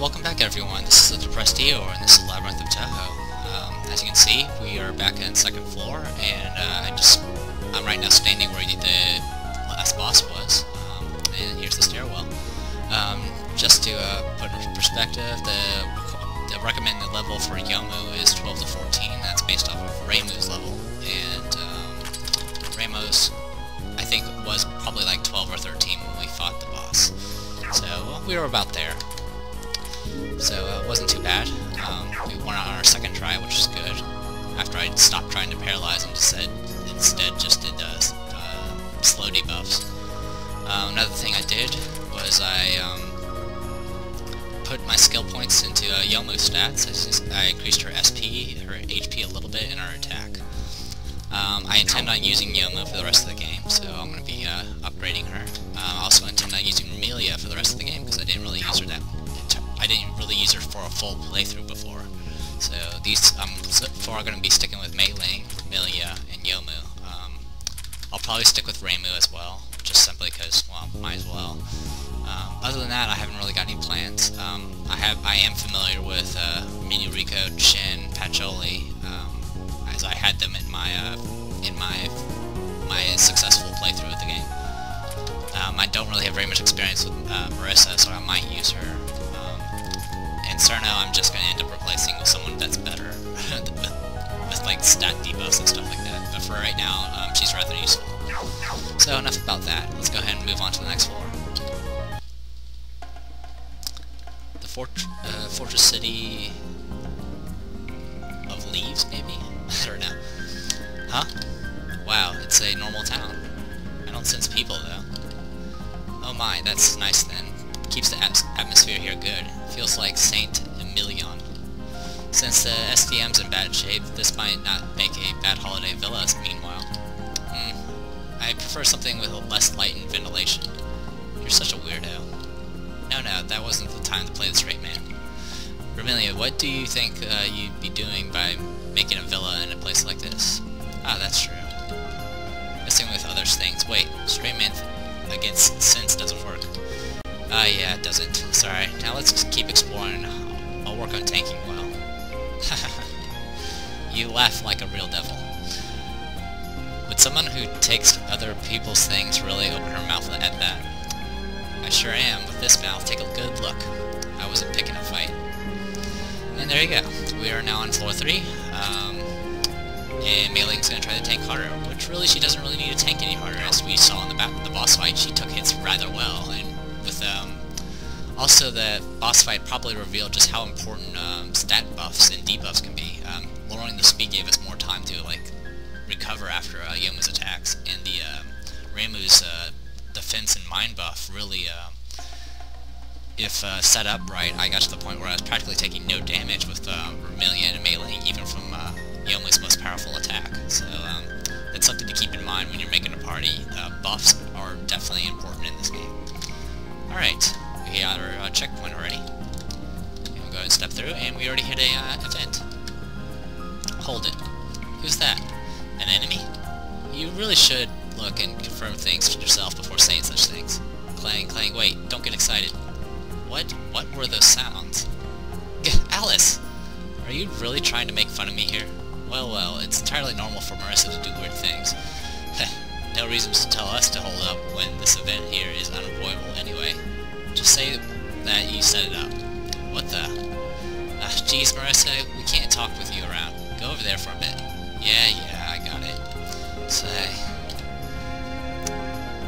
welcome back everyone. This is the depressed Eo, and this is Labyrinth of Touhou. As you can see, we are back on the second floor, and I'm right now standing where the last boss was, and here's the stairwell. Just to put it in perspective, the recommended level for Youmu is 12 to 14. That's based off of Reimu's level, and Reimu's, I think, was probably like 12 or 13 when we fought the boss. So we were about there. So it wasn't too bad. We won on our second try, which is good. After I stopped trying to paralyze him, instead just did slow debuffs. Another thing I did was I put my skill points into Youmu stats. I increased her SP, her HP a little bit, and her attack. I intend on using Youmu for the rest of the game, so I'm going to be upgrading her. I also intend on using Amelia for the rest of the game, because I didn't really use her for a full playthrough before. So these so far are going to be sticking with Mei Ling, Amelia, and Youmu. I'll probably stick with Reimu as well, just simply because, well, might as well. Other than that, I haven't really got any plans. I am familiar with Mini Rico, Shin, Patchouli, as I had them in my successful playthrough of the game. I don't really have very much experience with Marissa, so I might use her. And Cerno, I'm just going to end up replacing with someone that's better, with like stat debuffs and stuff like that. But for right now, she's rather useful. So enough about that. Let's go ahead and move on to the next floor. The Fortress City of Leaves, maybe? I don't know. Huh? Wow, it's a normal town. I don't sense people, though. Oh my, that's nice then. Keeps the atmosphere here good. Feels like Saint Emilion. Since the SDM's in bad shape, this might not make a bad holiday villa, meanwhile. I prefer something with less light and ventilation. You're such a weirdo. No, that wasn't the time to play the straight man. Vermilia, what do you think you'd be doing by making a villa in a place like this? Ah, that's true. Messing with others' things. Wait, straight man against sense doesn't work. Yeah, it doesn't. Sorry. Now let's keep exploring. I'll work on tanking well. You laugh like a real devil. Would someone who takes other people's things really open her mouth at that? I sure am. With this mouth, take a good look. I wasn't picking a fight. And there you go. We are now on floor 3. And Mei Ling's gonna try to tank harder, which really she doesn't really need to tank any harder, as we saw in the boss fight. She took hits rather well, and with also the boss fight probably revealed just how important stat buffs and debuffs can be. Lowering the speed gave us more time to like recover after Yomu's attacks, and the Reimu's defense and mind buff really, if set up right, I got to the point where I was practically taking no damage with Vermilion and Mei Ling, even from Yomu's most powerful attack. So that's something to keep in mind when you're making a party. Buffs are definitely important in this game. Alright, we got our checkpoint already. And we'll go ahead and step through, and we already hit a event. Hold it. Who's that? An enemy? You really should look and confirm things yourself before saying such things. Clang, wait, don't get excited. What were those sounds? Alice! Are you really trying to make fun of me here? Well, it's entirely normal for Marissa to do weird things. No reasons to tell us to hold up when this event here is unavoidable anyway. Just say that you set it up. What the? Geez, Marissa, we can't talk with you around. Go over there for a bit. Yeah, I got it. Say.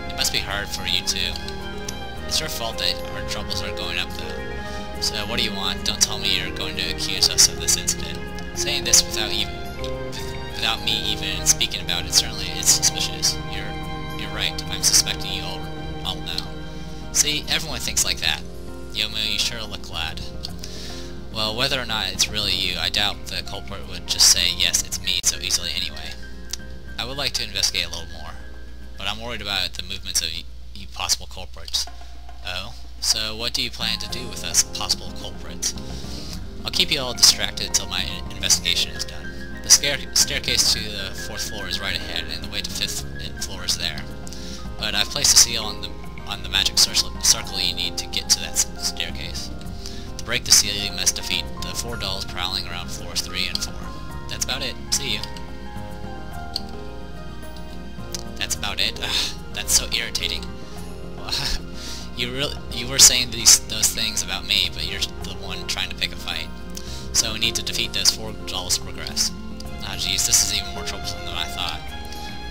It must be hard for you too. It's your fault that our troubles are going up though. So what do you want? Don't tell me you're going to accuse us of this incident. Saying this without me even speaking about it certainly is suspicious. You're right. I'm suspecting you all now. See, everyone thinks like that. Youmu, you sure look glad. Well, whether or not it's really you, I doubt the culprit would just say, yes, it's me, so easily anyway. I would like to investigate a little more, but I'm worried about the movements of you possible culprits. Oh? So what do you plan to do with us possible culprits? I'll keep you all distracted until my investigation is done. The staircase to the 4th floor is right ahead, and the way to 5th floor is there. But I've placed a seal on the magic circle you need to get to that staircase. The break the seal, you must defeat the 4 dolls prowling around floors 3 and 4. That's about it. See you. That's about it. Ugh, that's so irritating. You were saying those things about me, but you're the one trying to pick a fight. So we need to defeat those 4 dolls to progress. Ah, jeez, this is even more troublesome than I thought.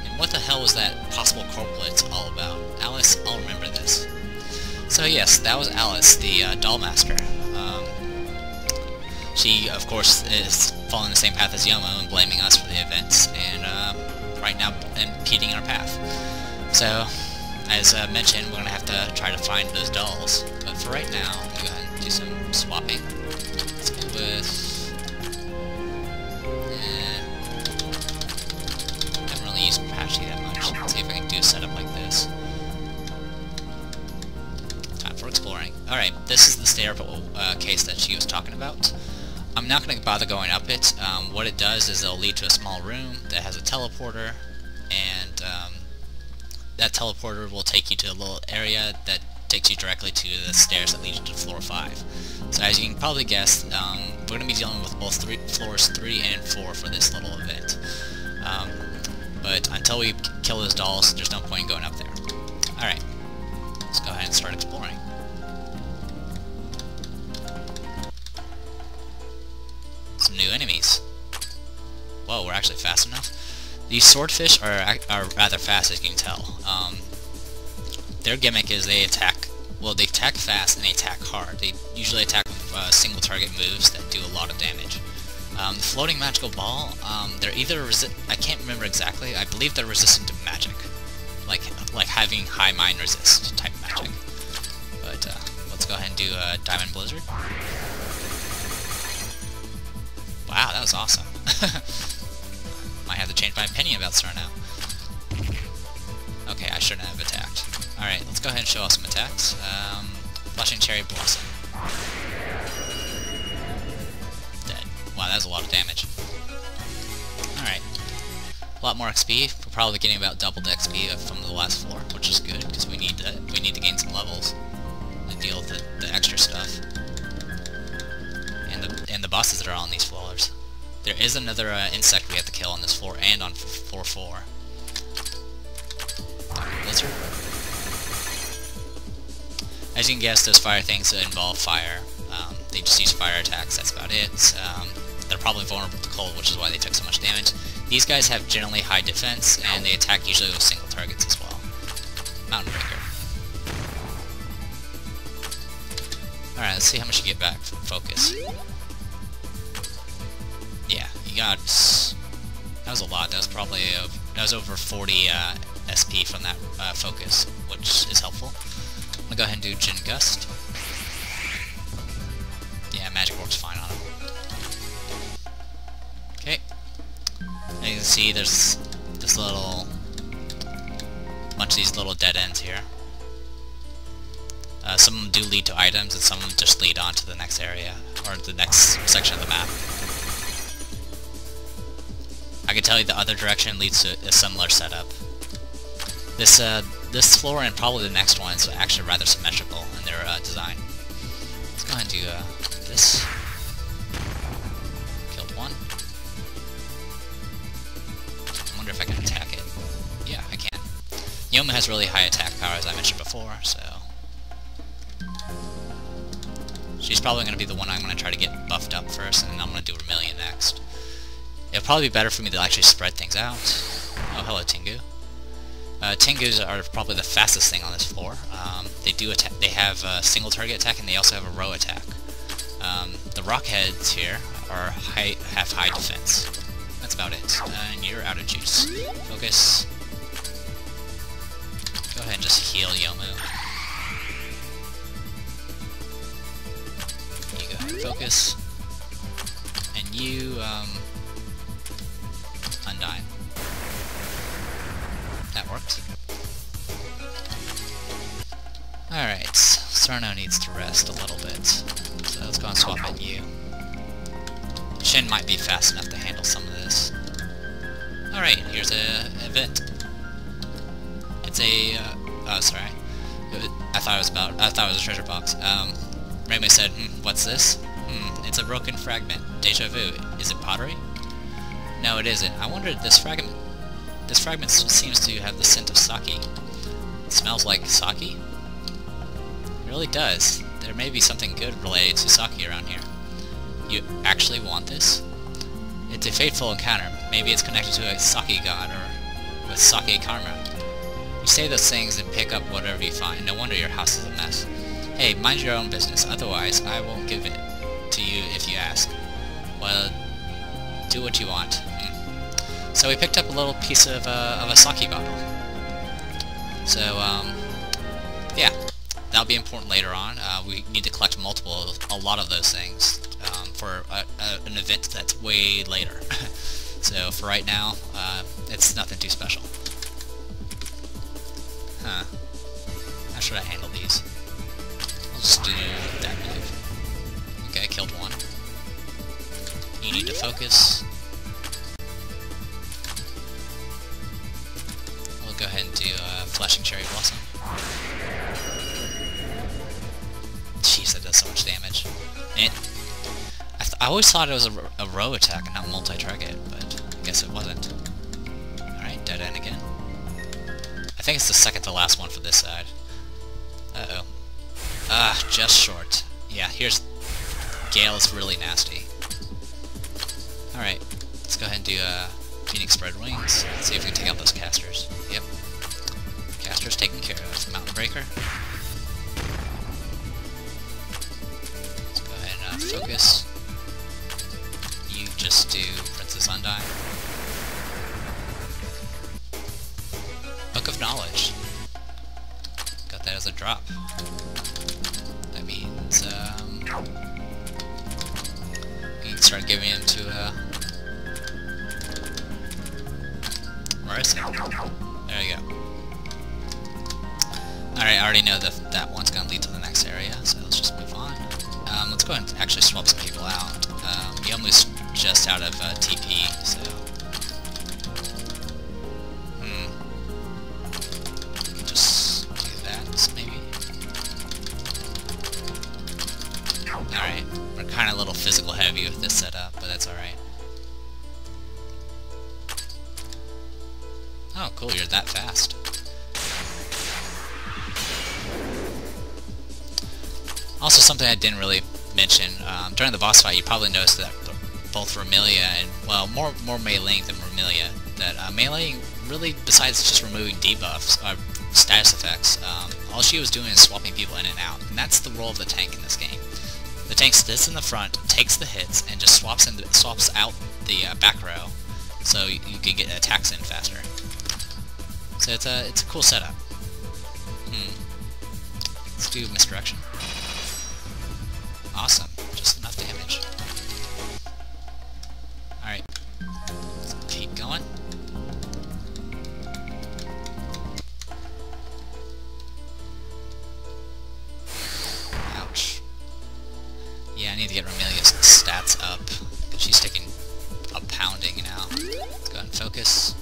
And what the hell was that possible corpulence all about? Alice, I'll remember this. So yes, that was Alice, the doll master. She, of course, is following the same path as Youmu and blaming us for the events, and right now impeding our path. So, as mentioned, we're going to have to try to find those dolls. But for right now, I'm going to go ahead and do some swapping. Let's go with... haven't really used Patchy that much. Let's see if I can do a setup like this. Time for exploring. Alright, this is the staircase that she was talking about. I'm not going to bother going up it. What it does is it'll lead to a small room that has a teleporter, and that teleporter will take you to a little area that takes you directly to the stairs that lead you to floor 5. So as you can probably guess, we're going to be dealing with both floors 3 and 4 for this little event. But until we kill those dolls, there's no point in going up there. Alright, let's go ahead and start exploring. Some new enemies. Whoa, we're actually fast enough. These swordfish are rather fast, as you can tell. Their gimmick is they attack fast and they attack hard. They usually attack with single target moves that do a lot of damage. The floating magical ball, they're either I can't remember exactly. I believe they're resistant to magic, like having high mine resist type magic. But let's go ahead and do a Diamond Blizzard. Wow, that was awesome. Might have to change my opinion about Star now. Okay, I shouldn't have attacked. Alright, let's go ahead and show off some attacks. Flushing Cherry Blossom. Dead. Wow, that was a lot of damage. Alright. A lot more XP. We're probably getting about double the XP from the last floor, which is good, because we need to gain some levels to deal with the extra stuff. And the bosses that are on these floors. There is another insect we have to kill on this floor and on floor 4. Blizzard. As you can guess, those fire things involve fire. They just use fire attacks, that's about it. They're probably vulnerable to cold, which is why they took so much damage. These guys have generally high defense, and they attack usually with single targets as well. Mountain Breaker. Alright, let's see how much you get back from focus. Yeah, you got... that was a lot. That was probably... that was over 40 SP from that focus, which is helpful. I'm gonna go ahead and do Jin Gust. Yeah, magic works fine on him. Okay. As you can see, there's this little... bunch of these little dead ends here. Some of them do lead to items, and some of them just lead on to the next area, or the next section of the map. I can tell you the other direction leads to a similar setup. This floor and probably the next one is actually rather symmetrical in their design. Let's go ahead and do this. Killed one. I wonder if I can attack it. Yeah, I can. Youmu has really high attack power, as I mentioned before, so... she's probably going to be the one I'm going to try to get buffed up first, and then I'm going to do Vermilion next. It'll probably be better for me to actually spread things out. Oh, hello, Tengu. Tengus are probably the fastest thing on this floor. They do attack. They have a single target attack, and they also have a row attack. The rockheads here have high defense. That's about it. And you're out of juice. Focus. Go ahead and just heal Youmu. You go ahead and focus. And you, Undyne. That worked. Alright, Sarno needs to rest a little bit. So let's go and swap in you. Shin might be fast enough to handle some of this. Alright, here's a event. It's a oh sorry. I thought it was a treasure box. Raymond said, what's this? It's a broken fragment. Deja vu. Is it pottery? No, it isn't. I wonder this fragment seems to have the scent of sake. It smells like sake? It really does. There may be something good related to sake around here. You actually want this? It's a fateful encounter. Maybe it's connected to a sake god, or with sake karma. You say those things and pick up whatever you find. No wonder your house is a mess. Hey, mind your own business, otherwise I won't give it to you if you ask. Well, do what you want. So we picked up a little piece of a sake bottle. So, yeah, that'll be important later on. We need to collect a lot of those things for an event that's way later. So for right now, it's nothing too special. Huh. How should I handle these? I'll just do that move. Okay, killed one. You need to focus. We'll go ahead and do Flashing Cherry Blossom. Jeez, that does so much damage. And I always thought it was a row attack and not multi-target, but I guess it wasn't. Alright, dead end again. I think it's the second to last one for this side. Uh-oh. Ah, just short. Yeah, here's... Gale is really nasty. Alright, let's go ahead and do Phoenix Spread Wings. Let's see if we can take out those casters. Yep. Casters taken care of. Mountain Breaker. Let's go ahead and focus. You just do Princess Undyne. Book of Knowledge. Got that as a drop. That means, we can start giving him to, where is he? There you go. Alright, I already know that one's gonna lead to the next area, so let's just move on. Let's go ahead and actually swap some people out. Yomu's just out of, TP, so... Just do that, maybe? Alright, we're kinda a little physical heavy with this setup, but that's alright. Oh, cool, you're that fast. Also, something I didn't really mention, during the boss fight, you probably noticed that both Romelia and, well, more meleeing than Romelia, that meleeing really, besides just removing debuffs, status effects, all she was doing is swapping people in and out, and that's the role of the tank in this game. The tank sits in the front, takes the hits, and just swaps out the back row, so you can get attacks in faster. So it's a cool setup. Let's do Misdirection. Awesome, just enough damage. Alright, let's keep going. Ouch. Yeah, I need to get Romelia's stats up, because she's taking a pounding now. Let's go ahead and focus.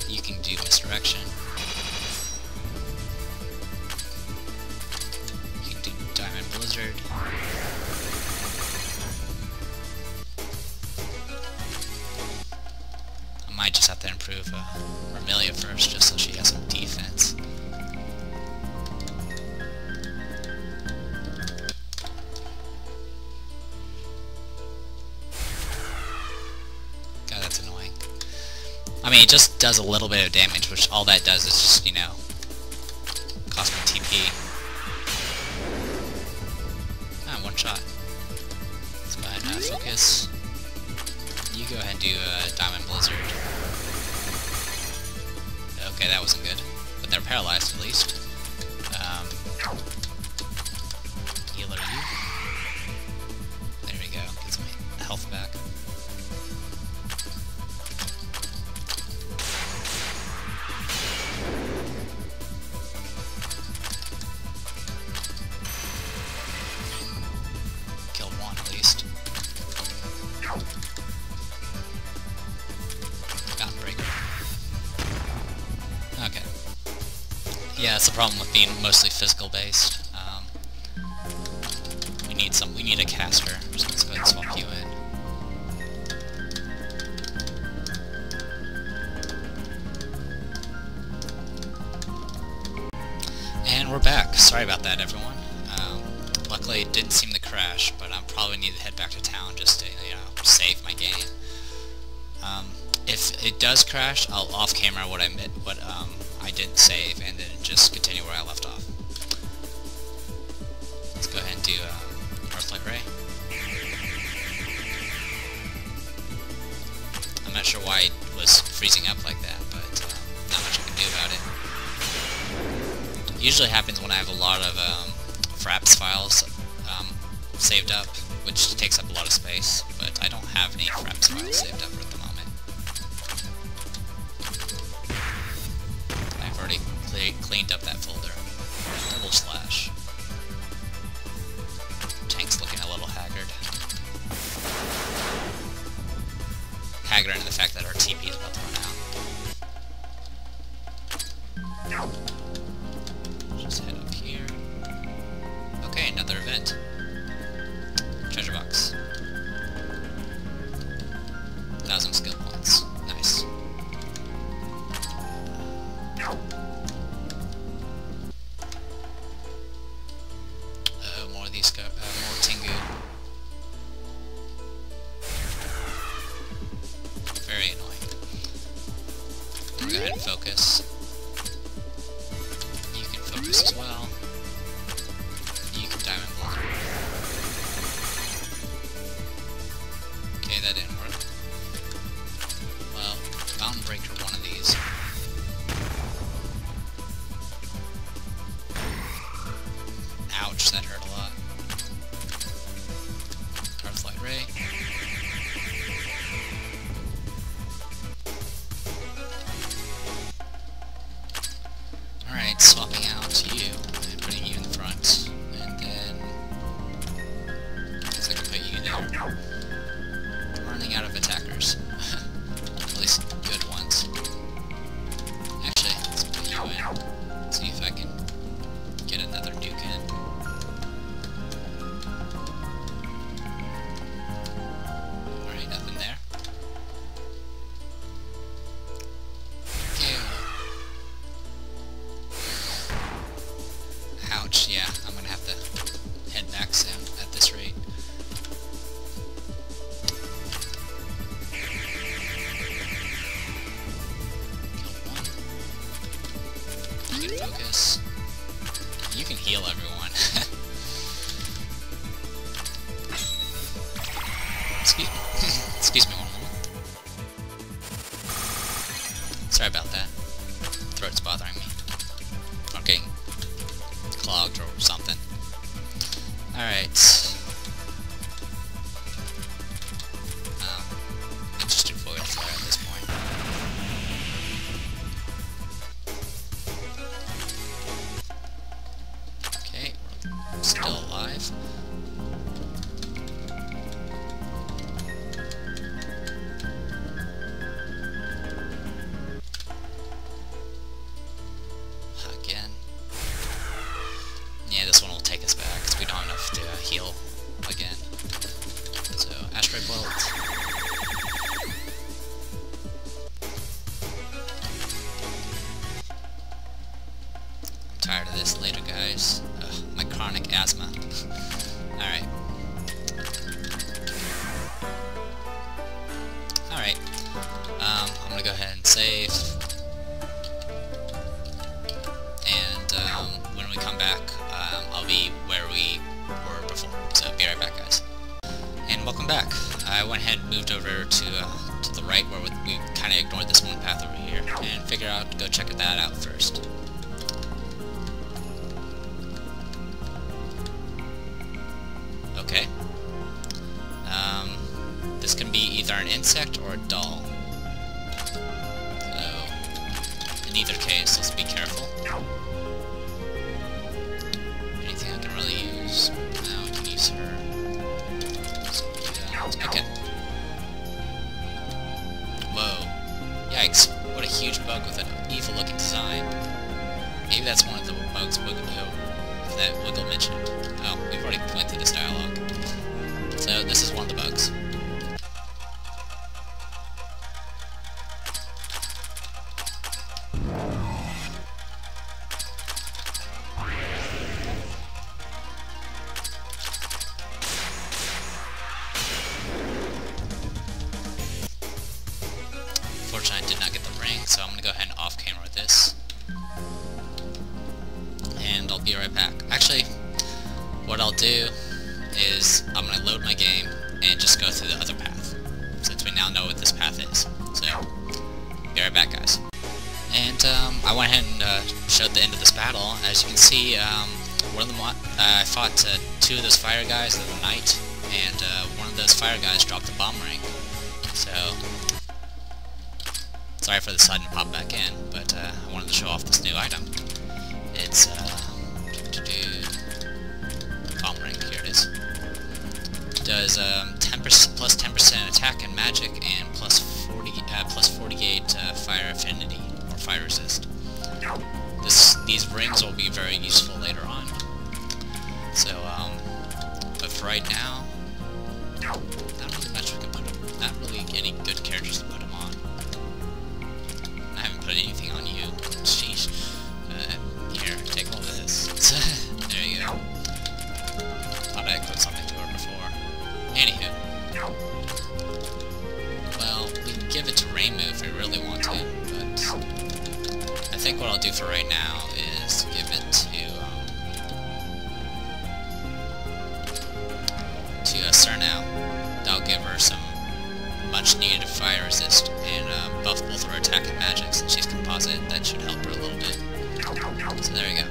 You can do Misdirection. You can do Diamond Blizzard. I might just have to improve Romelia first, just so she has some defense. God, that's annoying. I mean, it just does a little bit of damage, which all that does is just, you know, cost me TP. Ah, one shot. Let's go ahead and focus. You go ahead and do Diamond Blizzard. Okay, that wasn't good. But they're paralyzed, at least. Healer you. There we go. Get some health back. Killed one, at least. Mountain Breaker. Okay. Yeah, that's the problem with being mostly physical based. We we need a caster, so let's go ahead and swap you in. And we're back. Sorry about that, everyone. Luckily it didn't seem to crash, but I probably need to head back to town just to, save my game. If it does crash, I'll off-camera what I didn't save, and then just continue where I left off. Let's go ahead and do Earthlight Ray. I'm not sure why it was freezing up like that, but not much I can do about it. It usually happens when I have a lot of fraps files saved up, which takes up a lot of space, but I don't have any fraps files saved up at the moment. I've already cleaned up that folder. Double slash. Tank's looking a little haggard. Haggard in the fact that our TP is about to run out. Just head up here. Okay, another event. Treasure box. 1,000 skill points. Nice. More of these more Tengu. Very annoying. Go ahead and focus. You can focus as well. You can diamond block. Okay, that didn't work. Well, bound breaker one of these. Ouch, that hurt a lot. Earthlight Ray. Alright, swapping out you and putting you in the front. And then I guess I can put you there. Running out of attackers. At least good ones. Actually, let's put you in. See if I can get another Duke in. Alright, nothing there. Ouch, yeah, I'm gonna have to head back soon at this rate. Kill one. You can focus. You can heal everyone. Excuse me one moment. Sorry about that. Throat's bothering me. I'm getting clogged or something. Alright. I just do foil flare at this point. Okay, we're still alive. Again. Yeah, this one will take us back, because we don't have enough to heal again. So, Asteroid Bolt. I'm tired of this later, guys. Ugh, my chronic asthma. Alright. Alright. I'm gonna go ahead and save. And, when we come back, I'll be where we were before. So be right back, guys. And welcome back. I went ahead and moved over to the right where we kind of ignored this one path over here and figured out to go check that out first. Okay. This can be either an insect or a doll. So, in either case, let's be careful. Anything I can really use? No, I can use her. So do that. Okay. Whoa. Yikes. What a huge bug with an evil-looking design. Maybe that's one of the bugs that Wiggle mentioned. Oh, we've already went through this dialogue. do is I'm going to load my game and just go through the other path, since we now know what this path is. So, be right back, guys. And I went ahead and showed the end of this battle. As you can see, one of them, I fought two of those fire guys in the night, and one of those fire guys dropped a bomb ring. So, sorry for the sudden pop back in, but I wanted to show off this new item. It's bomb ring. Here it is. Does 10% plus 10% attack and magic, and plus 48 fire affinity or fire resist. These rings will be very useful later on. So, but for right now, not really much we can put them. Not really any good characters to put them on. I haven't put anything on you. Sheesh. Here, take all this. There you go. Thought I put something to her before. Anywho. Well, we can give it to Youmu if we really want to, but I think what I'll do for right now is give it to Cernow. That'll give her some much needed fire resist and buff both of her attack and magic since she's composite. That should help her a little bit. So there you go.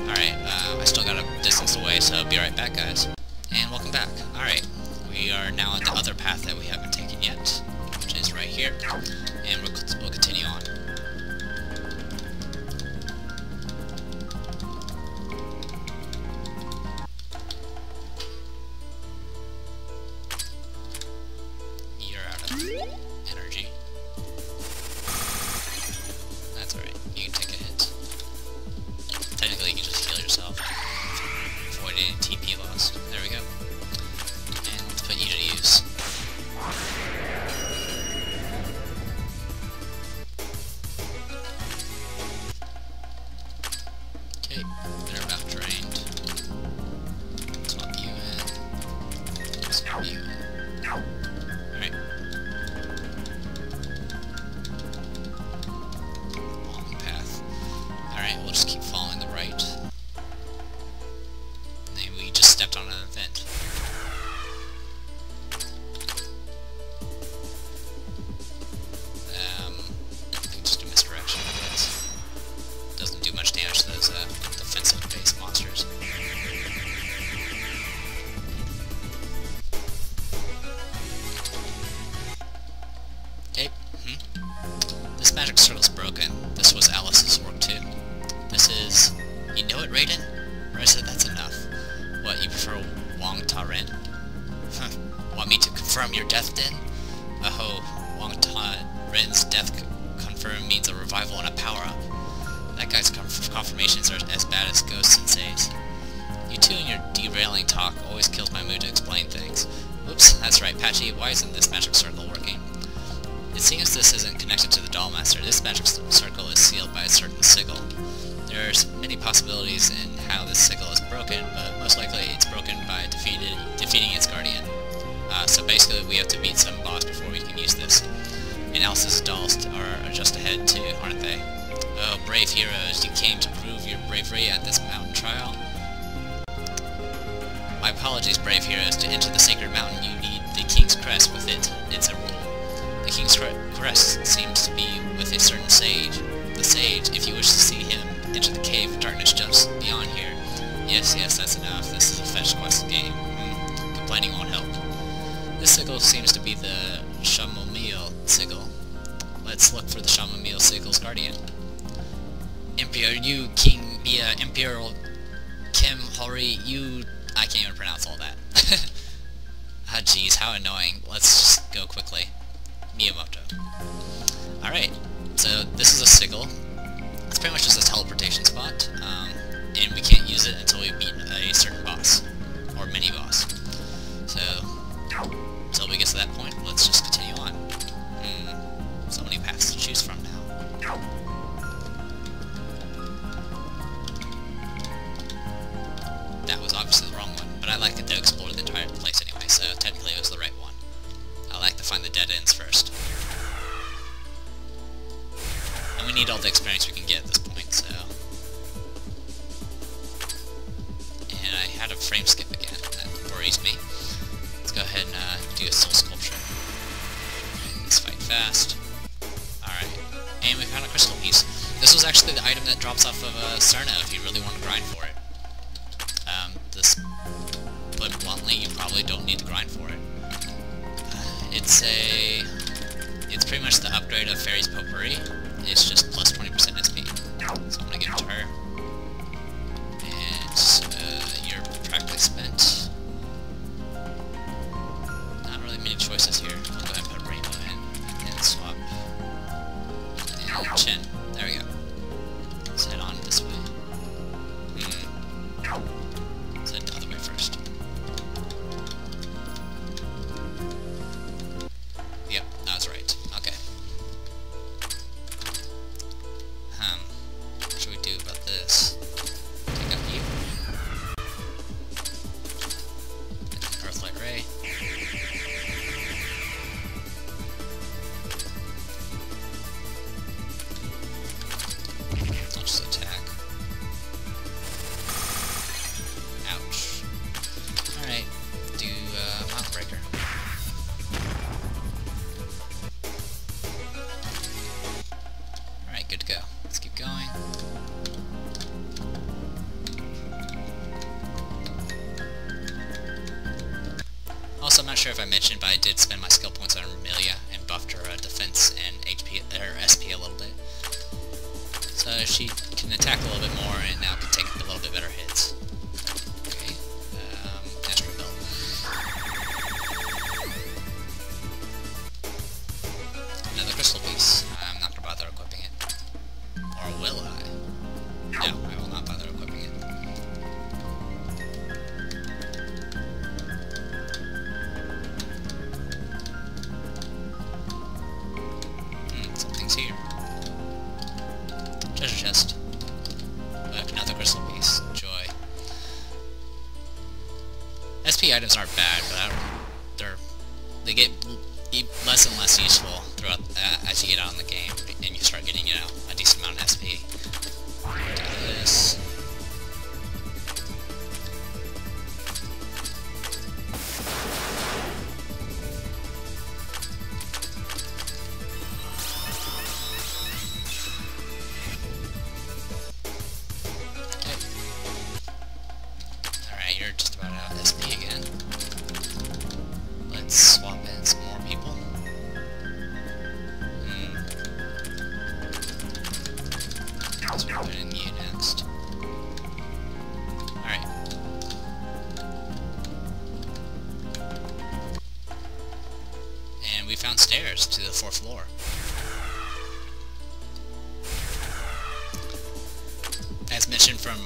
Alright, I still got a distance away, so I'll be right back, guys. And welcome back. Alright, we are now at the other path that we haven't taken yet, which is right here, and we'll continue on. You're out of energy. That's alright, you can take a hit. Technically, you can just heal yourself. Avoid any TP loss. There we go. And let's put you to use. Okay, they're about drained. Swap you in. Swap you in. Alright. Long path. Alright, we'll just keep following the right. And we just stepped on an event. I think just a misdirection, I guess. Doesn't do much damage to those defensive-based monsters. Okay. This magic circle's broken. This was Alice's work too. This is... You know it, Raiden? Or said that's enough. What, you prefer Wong Ta-Ren? Want me to confirm your death then? Oh, Wong Ta-Ren's death confirmed means a revival and a power-up. That guy's confirmations are as bad as Ghost Sensei's. You two and your derailing talk always kills my mood to explain things. Oops, that's right, Patchy, why isn't this magic circle working? It seems this isn't connected to the Dollmaster. This magic circle is sealed by a certain sigil. There's many possibilities in how this sigil is broken, but most likely it's broken by defeating its guardian. So basically we have to beat some boss before we can use this. And Alice's dolls are just ahead too, aren't they? Oh, brave heroes, you came to prove your bravery at this mountain trial? My apologies, brave heroes. To enter the sacred mountain you need the King's Crest with it. It's a rule. The King's Crest seems to be with a certain sage. The sage, if you wish to see him, enter the cave of darkness just beyond here. Yes, that's enough. This is a fetch quest game. Complaining won't help. This sigil seems to be the Chamomile sigil. Let's look for the Chamomile sigil's guardian. Emperor Yu King Mia Imperial Kim Hori Yu... I can't even pronounce all that. Ah, jeez, how annoying. Let's just go quickly. Miyamoto. Alright, so this is a sigil. It's pretty much just a teleportation spot, and we can't use it until we beat a certain boss, or mini-boss. So, until we get to that point, let's just continue on. So many paths to choose from now. That was obviously the wrong one, but I like to explore the entire place anyway, so technically it was the right one. I like to find the dead ends first. And we need all the experience we can get at this point, so... And I had a frame skip again. do a soul sculpture. Let's fight fast. Alright. And we found a crystal piece. This was actually the item that drops off of Cerna if you really want to grind for it. This, put bluntly, you probably don't need to grind for it. It's pretty much the upgrade of Fairy's Potpourri. It's just plus 20% SP. So I'm gonna give it to her. And you're practically spent. Not really many choices here. I'll go ahead and put Rainbow in, and swap. And Chin. There we go. Let's head on this way. Let's head the other way first. Yep, that was right. Okay. What should we do about this? Take out you. Earthlight Ray. I'll just attack. Ouch. Alright, do Mountain Breaker. Alright, good to go. Let's keep going. Also, I'm not sure if I mentioned, but I did spend my skill points on Amelia and buffed her defense and HP, or SP a little bit. So she can attack a little bit more and now can take a little bit better hits. Okay, Astro Belt. Another crystal piece. I'm not gonna bother equipping it. Or will I? No, I will not bother equipping it. Something's here. Treasure chest. Another crystal piece. Joy. SP items aren't bad, but they get less and less useful throughout as you get out in the game and you start getting, you know, a decent amount of SP. Do this. Alright, you're just about out of SP again. Let's swap in some more people. Let's put in you next. Alright. And we found stairs to the 4th floor. As mentioned from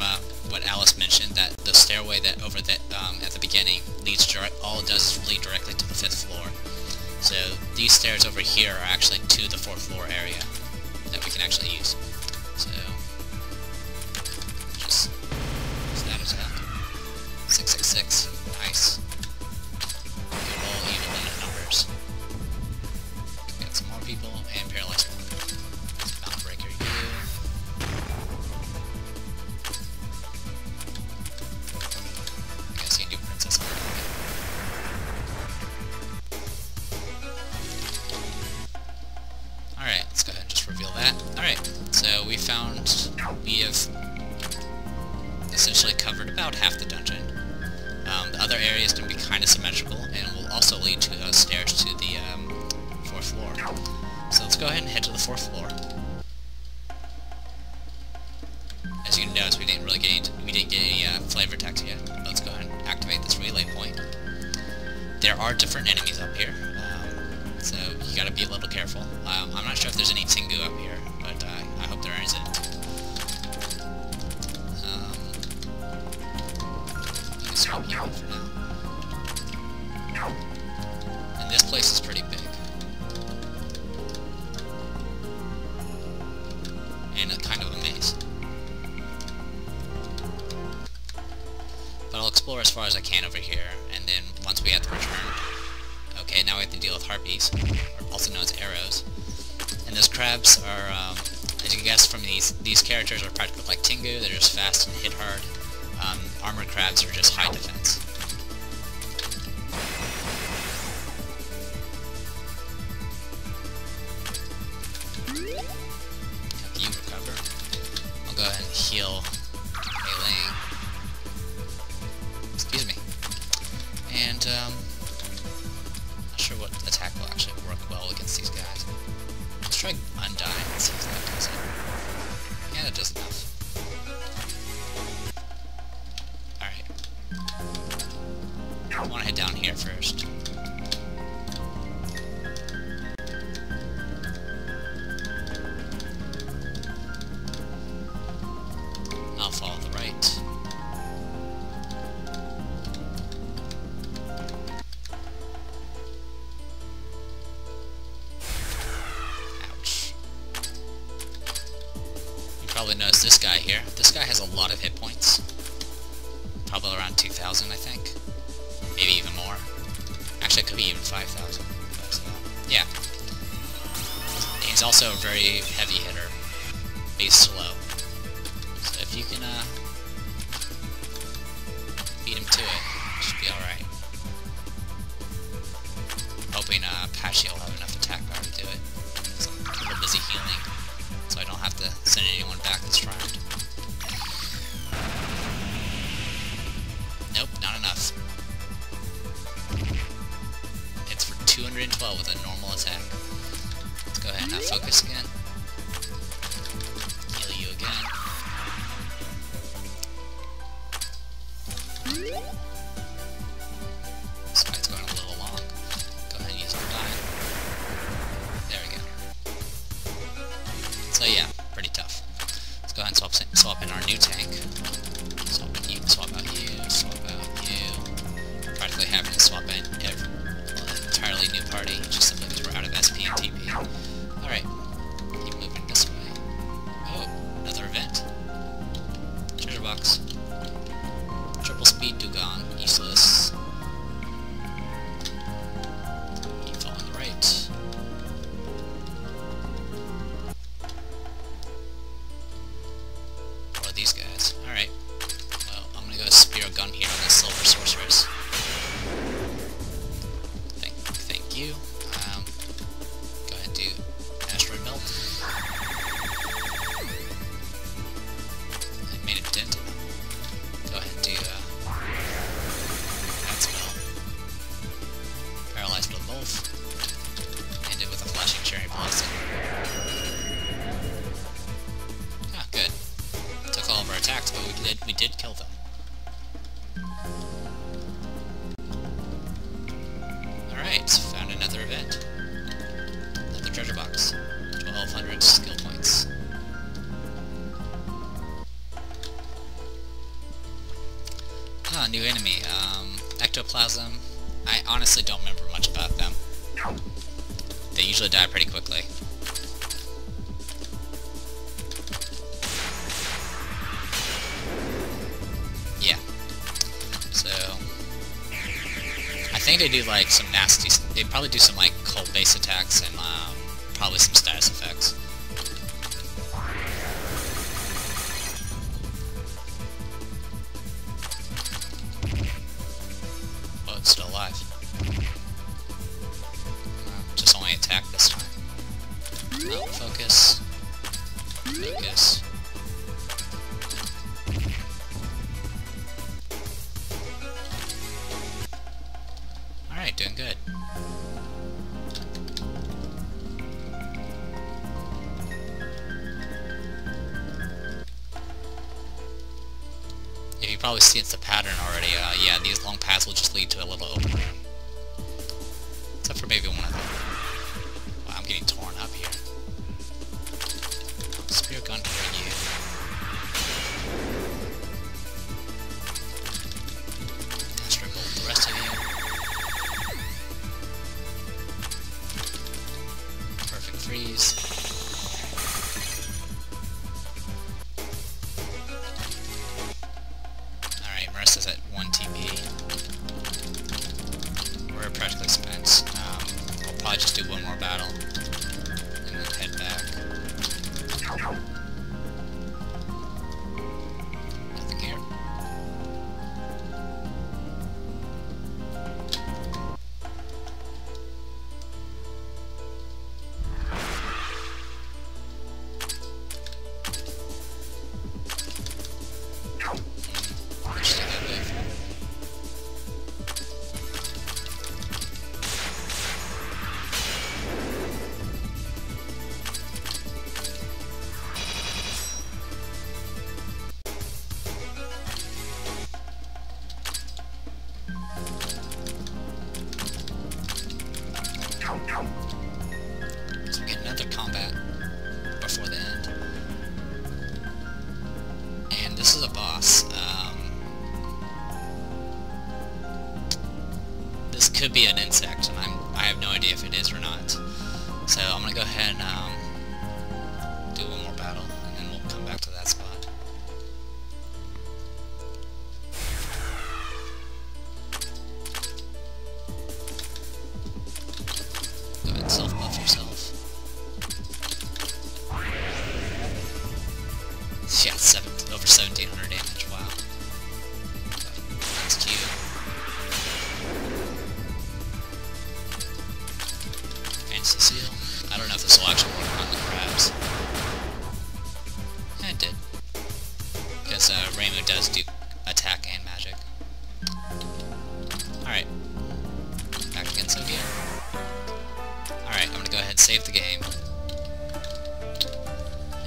what Alice mentioned, that the stairway that over that at the beginning leads all it does is lead directly to the 5th floor. So these stairs over here are actually to the 4th floor area that we can actually use. So just use that as that. 666, nice. Good old even in numbers. Get some more people and paralyze one. Mountain Breaker, you. Alright, let's go ahead and just reveal that. Alright, so we have essentially covered about half the dungeon. The other area is going to be kind of symmetrical and will also lead to stairs to the 4th floor. So let's go ahead and head to the 4th floor. As you can notice, we didn't get any flavor text yet. Let's go ahead and activate this relay point. There are different enemies up here, so you gotta be a little careful. I'm not sure if there's any Tengu up here, but I hope there isn't. You can swap you for now. And this place is pretty big. And a kind of a maze. But I'll explore as far as I can over here, and then once we have to return... Okay, now we have to deal with harpies, also known as arrows. And those crabs are, as you can guess from these characters are practically like Tengu, they're just fast and hit hard. Armored crabs are just high defense. not sure what attack will actually work well against these guys. Let's try Undyne and see if that does it. Yeah, that does enough. Alright. I want to head down here first. I'll follow the right. Ouch. You probably noticed this guy here. This guy has a lot of hit points. Probably around 2,000, I think. Maybe even more. Actually, it could be even 5,000. But, yeah. He's also a very heavy hitter. But he's slow. So if you can, beat him to it, it should be alright. Hoping, Patchy will have enough attack power to do it. So I'm a little busy healing, so I don't have to send anyone back this round. Nope, not enough. It's for 212 with a normal attack. Let's go ahead and focus again. Heal you again. This fight's going a little long. Go ahead and use Undyne. There we go. So yeah, pretty tough. Let's go ahead and swap in our new tank. Swap in you, swap out you, swap out you. Practically having to swap in an entirely new party, just simply because we're out of SP and TP. Alright, keep moving this way. Oh, another event. Treasure box. Triple speed Dugon, useless. Keep following the right. What are these guys? Alright. Well, I'm gonna go spear gun here on the silver sorceress. Thank you. Go ahead and do asteroid belt. I made a dent. Go ahead and do that spell. Paralyzed with both. Ended with a flashing cherry blossom. Ah, good. Took all of our attacks, but we did kill them. Alright, found another event. Another treasure box. 1,200 skill points. Ah, new enemy. Ectoplasm. I honestly don't remember much about them. They usually die pretty quickly. Yeah. So I think they do like some nasty. They probably do some like cold base attacks and probably some status effects. Oh, it's still alive. Just only attack this time. Oh, focus. Focus. Alright, doing good. If you probably see it's the pattern already, yeah, these long paths will just lead to a little open room. Except for maybe one of them. Wow, I'm getting torn up here. Spear gun for you. Astro Bolt the rest of you. Perfect freeze. Alright, Marissa's at 1 TP. We're practically spent. We'll probably just do one more battle. And then head back. Nothing here. Let's take that way. this could be an insect, and I have no idea if it is or not. So I'm gonna go ahead and do one more battle, and then we'll come back to that spot. Go ahead and self-buff yourself. Yeah, over 1700 damage, wow. Next to you. Fancy seal. I don't know if this will actually work on the crabs. Yeah, it did. Because Reimu does do attack and magic. Alright. Back against Sophia. Alright, I'm gonna go ahead and save the game.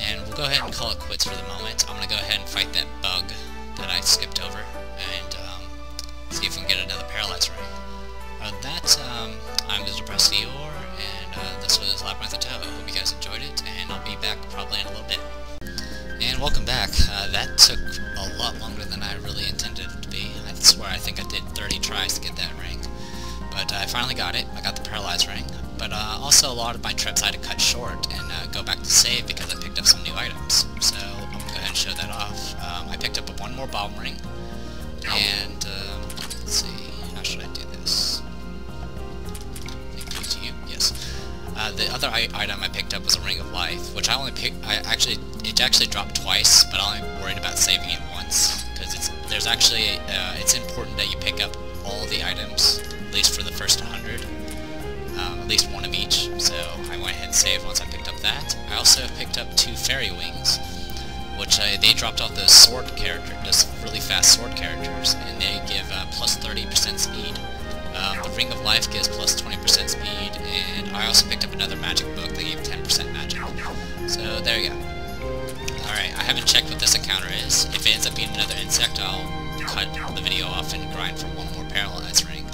And we'll go ahead and call it quits for the moment. I'm gonna go ahead and fight that bug that I skipped over, and see if we can get another paralyzed ring. I'm the Depressed Eeyore, and this was Labyrinth of Touhou. Hope you guys enjoyed it, and I'll be back probably in a little bit. And welcome back. That took a lot longer than I really intended it to be. I swear I think I did 30 tries to get that ring. But I finally got it. I got the paralyzed ring. But also a lot of my trips I had to cut short and go back to save because I picked up some new items. So I'm going to go ahead and show that off. I picked up one more bomb ring. And let's see, how should I do this? I think it goes to you, yes. The other item I picked up was a Ring of Life, which it actually dropped twice, but I'm only worried about saving it once. Because it's important that you pick up all the items, at least for the first 100. At least one of each, so I went ahead and saved once I picked up that. I also picked up 2 fairy wings, which they dropped off those sword characters, those really fast sword characters, and they give plus 30% speed. The Ring of Life gives plus 20% speed, and I also picked up another magic book that gave 10% magic. So there you go. Alright, I haven't checked what this encounter is. If it ends up being another insect, I'll cut the video off and grind for one more paralyzed ring.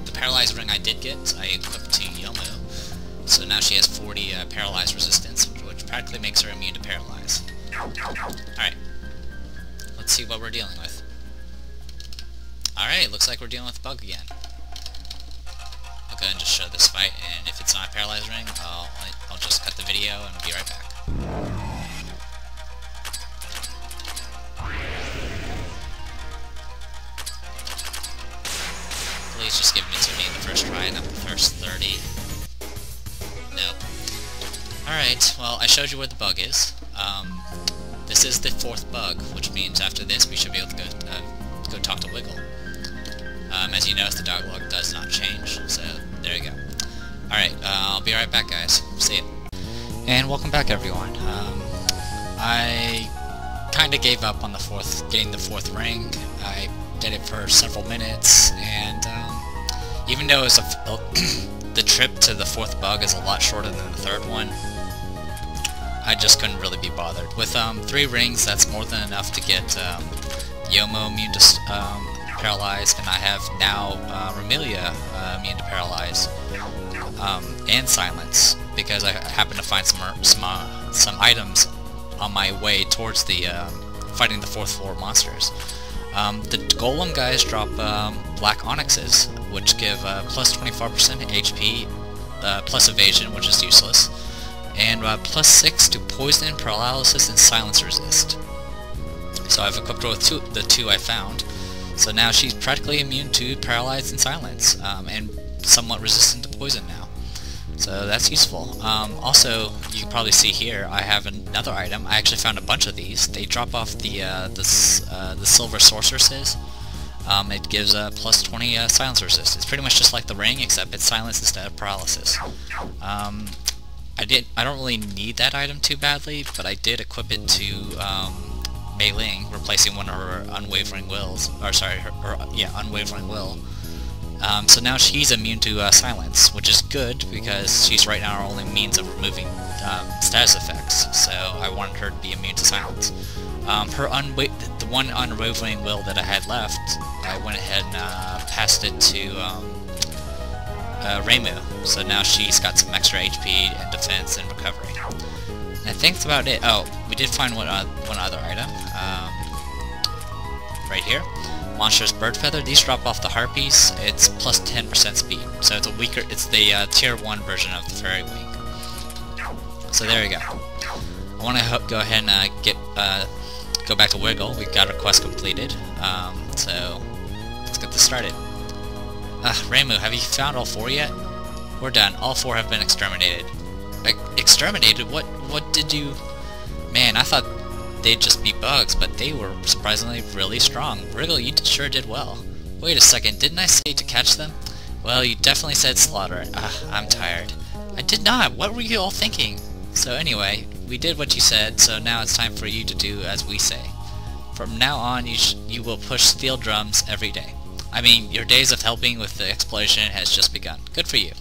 The paralyzed ring I did get, I equipped to Youmu, so now she has 40 paralyzed resistance, which practically makes her immune to paralyze. Alright, let's see what we're dealing with. Alright, looks like we're dealing with a bug again. I'll go ahead and just show this fight, and if it's not a paralyzed ring, I'll just cut the video and be right back. Please just give it to me in the first try, not the first 30. Nope. Alright, well, I showed you where the bug is. This is the 4th bug, which means after this we should be able to go talk to Wiggle. As you notice, the dialogue does not change, so there you go. Alright, I'll be right back, guys. See ya. And welcome back, everyone. I kinda gave up on getting the 4th ring. I did it for several minutes, and even though it's the trip to the 4th bug is a lot shorter than the 3rd one, I just couldn't really be bothered. With 3 rings, that's more than enough to get Youmu immune to paralyze, and I have now Remelia immune to paralyze, and silence, because I happen to find some items on my way towards the fighting the 4th floor monsters. The golem guys drop black onyxes, which give plus 24% HP, plus evasion, which is useless, and plus 6 to poison, paralysis, and silence resist. So I've equipped her with the 2 I found. So now she's practically immune to paralyze and silence, and somewhat resistant to poison now. So that's useful. Also, you can probably see here, I have another item. I actually found a bunch of these. They drop off the silver sorceresses. It gives plus 20 silence resist. It's pretty much just like the ring, except it's silence instead of paralysis. I don't really need that item too badly, but I did equip it to Mei Ling, replacing one of her unwavering wills. Or sorry, her unwavering will. So now she's immune to silence, which is good because she's right now our only means of removing status effects. So I wanted her to be immune to silence. The one unwavering will that I had left, I went ahead and passed it to Reimu. So now she's got some extra HP and defense and recovery. And I think that's about it. Oh, we did find one other item right here. monstrous bird feather. These drop off the harpies. It's plus 10% speed, so it's a weaker. It's the tier 1 version of the fairy wing. So there we go. I want to go ahead and go back to Wiggle. We got our quest completed. So let's get this started. Reimu, have you found all 4 yet? We're done. All 4 have been exterminated. Exterminated? What did you... Man, I thought they'd just be bugs, but they were surprisingly really strong. Wriggle, you sure did well. Wait a second, didn't I say to catch them? Well, you definitely said slaughter. I'm tired. I did not. What were you all thinking? So anyway, we did what you said, so now it's time for you to do as we say. From now on, you will push steel drums every day. I mean, your days of helping with the exploration has just begun. Good for you.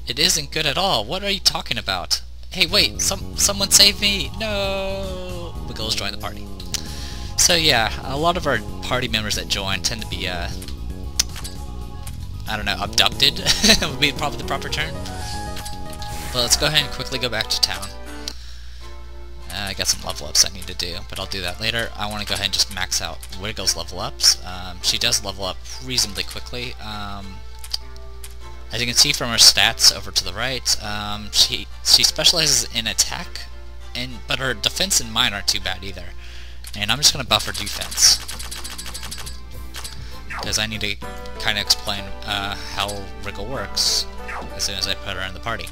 It isn't good at all. What are you talking about? Hey, wait! Someone save me! No! Wiggles joined the party. So yeah, a lot of our party members that join tend to be, I don't know, abducted would be probably the proper term. But let's go ahead and quickly go back to town. I got some level ups I need to do, but I'll do that later. I want to go ahead and just max out Wiggle's level ups. She does level up reasonably quickly. As you can see from her stats over to the right, she specializes in attack, but her defense and mine aren't too bad either. And I'm just going to buff her defense, because I need to kind of explain how Wriggle works as soon as I put her in the party.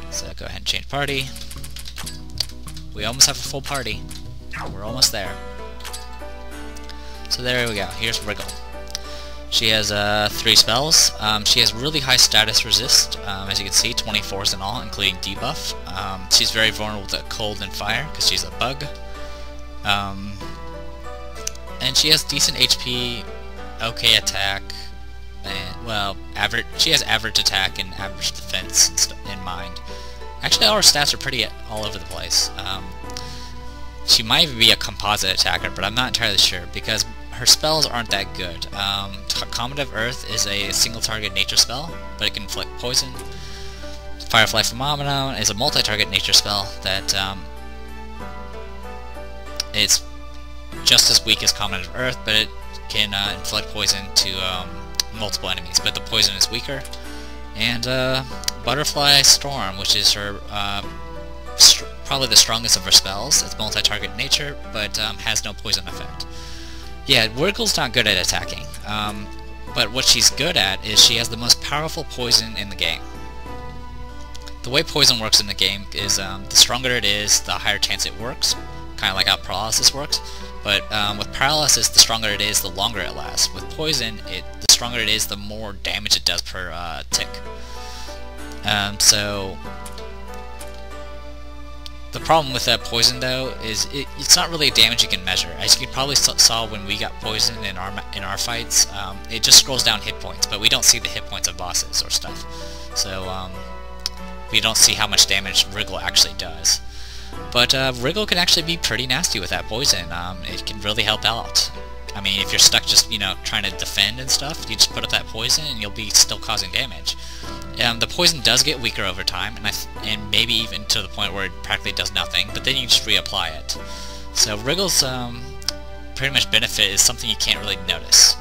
So go ahead and change party. We almost have a full party. We're almost there. So there we go. Here's Wriggle. She has 3 spells. She has really high status resist, as you can see, 24s in all, including debuff. She's very vulnerable to cold and fire, because she's a bug. And she has decent HP, okay attack, and, well, average. She has average attack and average defense in mind. Actually, all her stats are pretty all over the place. She might even be a composite attacker, but I'm not entirely sure, because her spells aren't that good. Comet of Earth is a single target nature spell, but it can inflict poison. Firefly Phenomenon is a multi-target nature spell that it's just as weak as Comet of Earth, but it can inflict poison to multiple enemies, but the poison is weaker. And Butterfly Storm, which is her probably the strongest of her spells. It's multi-target nature, but has no poison effect. Yeah, Wriggle's not good at attacking, but what she's good at is she has the most powerful poison in the game. The way poison works in the game is the stronger it is, the higher chance it works, kind of like how paralysis works. But with paralysis, the stronger it is, the longer it lasts. With poison, the stronger it is, the more damage it does per tick. So the problem with that poison, though, is it's not really damage you can measure. As you probably saw when we got poisoned in our fights, it just scrolls down hit points, but we don't see the hit points of bosses or stuff. So we don't see how much damage Wriggle actually does. But Wriggle can actually be pretty nasty with that poison. It can really help out. I mean, if you're stuck just, trying to defend and stuff, you just put up that poison and you'll be still causing damage. The poison does get weaker over time, and maybe even to the point where it practically does nothing, but then you just reapply it. So Wriggle's pretty much benefit is something you can't really notice.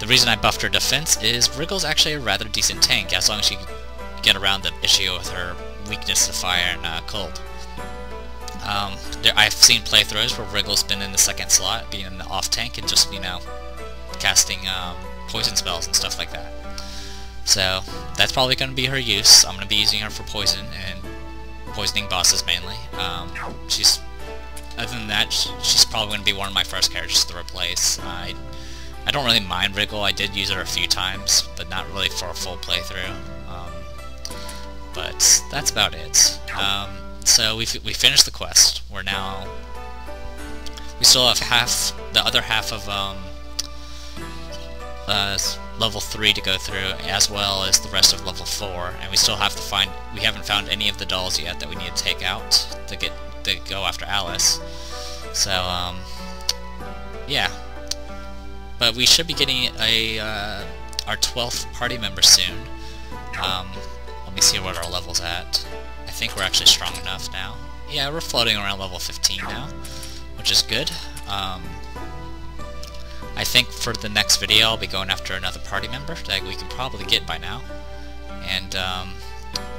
The reason I buffed her defense is Wriggle's actually a rather decent tank, as long as she can get around the issue with her weakness to fire and cold. I've seen playthroughs where Wriggle's been in the second slot, being in the off tank, and just, casting poison spells and stuff like that. So that's probably going to be her use. I'm going to be using her for poison and poisoning bosses mainly. Other than that, she's probably going to be one of my first characters to replace. I don't really mind Wriggle. I did use her a few times, but not really for a full playthrough. But that's about it. So we finished the quest. We still have the other half of level 3 to go through, as well as the rest of level 4, and we still have to we haven't found any of the dolls yet that we need to take out to go after Alice. So yeah, but we should be getting our 12th party member soon. Let me see what our level's at. I think we're actually strong enough now. Yeah, we're floating around level 15 now, which is good. I think for the next video I'll be going after another party member that we can probably get by now. And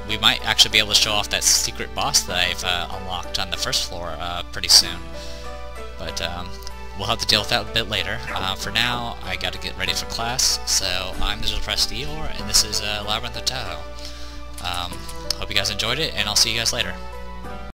we might actually be able to show off that secret boss that I've unlocked on the first floor pretty soon. But we'll have to deal with that a bit later. For now, I gotta get ready for class, so I'm the Depressed Eeyore, and this is Labyrinth of Touhou. Hope you guys enjoyed it, and I'll see you guys later.